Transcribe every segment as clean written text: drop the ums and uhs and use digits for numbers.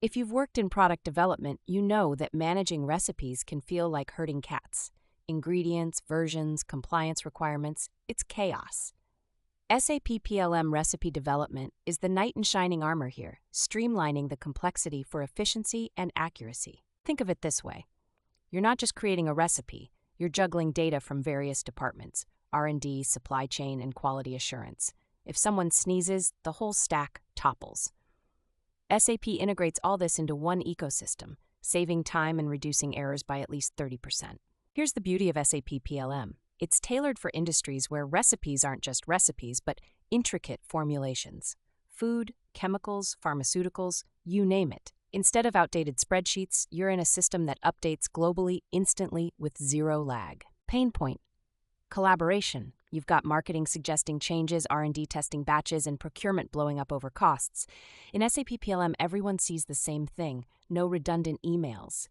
If you've worked in product development, you know that managing recipes can feel like herding cats. Ingredients, versions, compliance requirements, it's chaos. SAP PLM Recipe Development is the knight in shining armor here, streamlining the complexity for efficiency and accuracy. Think of it this way. You're not just creating a recipe, you're juggling data from various departments, R&D, supply chain, and quality assurance. If someone sneezes, the whole stack topples. SAP integrates all this into one ecosystem, saving time and reducing errors by at least 30%. Here's the beauty of SAP PLM. It's tailored for industries where recipes aren't just recipes, but intricate formulations. Food, chemicals, pharmaceuticals, you name it. Instead of outdated spreadsheets, you're in a system that updates globally, instantly, with zero lag. Pain point: collaboration. You've got marketing suggesting changes, R&D testing batches, and procurement blowing up over costs. In SAP PLM, everyone sees the same thing. No redundant emails.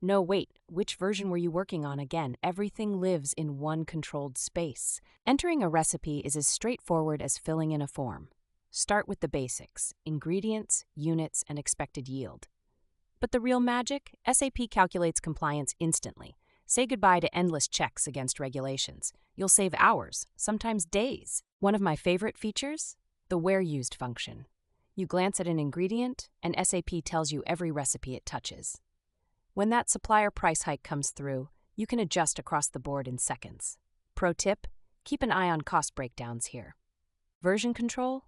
No, wait, which version were you working on again? Everything lives in one controlled space. Entering a recipe is as straightforward as filling in a form. Start with the basics: ingredients, units, and expected yield. But the real magic? SAP calculates compliance instantly. Say goodbye to endless checks against regulations. You'll save hours, sometimes days. One of my favorite features? The where used function. You glance at an ingredient, and SAP tells you every recipe it touches. When that supplier price hike comes through, you can adjust across the board in seconds. Pro tip: keep an eye on cost breakdowns here. Version control?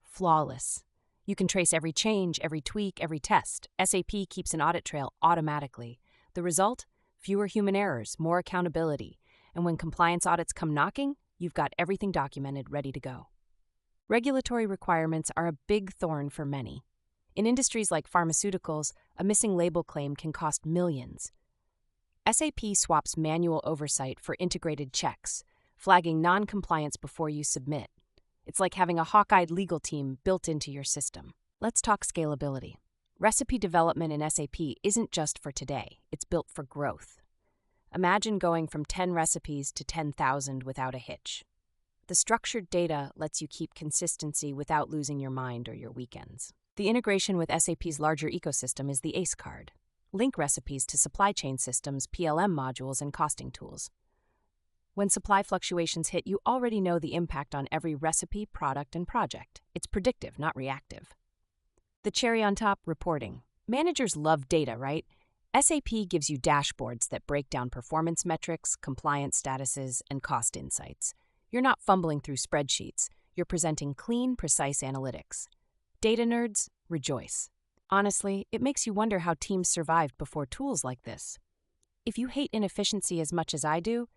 Flawless. You can trace every change, every tweak, every test. SAP keeps an audit trail automatically. The result? Fewer human errors, more accountability. And when compliance audits come knocking, you've got everything documented, ready to go. Regulatory requirements are a big thorn for many. In industries like pharmaceuticals, a missing label claim can cost millions. SAP swaps manual oversight for integrated checks, flagging non-compliance before you submit. It's like having a hawk-eyed legal team built into your system. Let's talk scalability. Recipe development in SAP isn't just for today, it's built for growth. Imagine going from 10 recipes to 10,000 without a hitch. The structured data lets you keep consistency without losing your mind or your weekends. The integration with SAP's larger ecosystem is the ACE card. Link recipes to supply chain systems, PLM modules, and costing tools. When supply fluctuations hit, you already know the impact on every recipe, product, and project. It's predictive, not reactive. The cherry on top: reporting. Managers love data, right? SAP gives you dashboards that break down performance metrics, compliance statuses, and cost insights. You're not fumbling through spreadsheets. You're presenting clean, precise analytics. Data nerds, rejoice. Honestly, it makes you wonder how teams survived before tools like this. If you hate inefficiency as much as I do,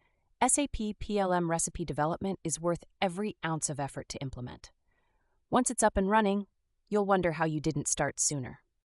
SAP PLM Recipe Development is worth every ounce of effort to implement. Once it's up and running, you'll wonder how you didn't start sooner.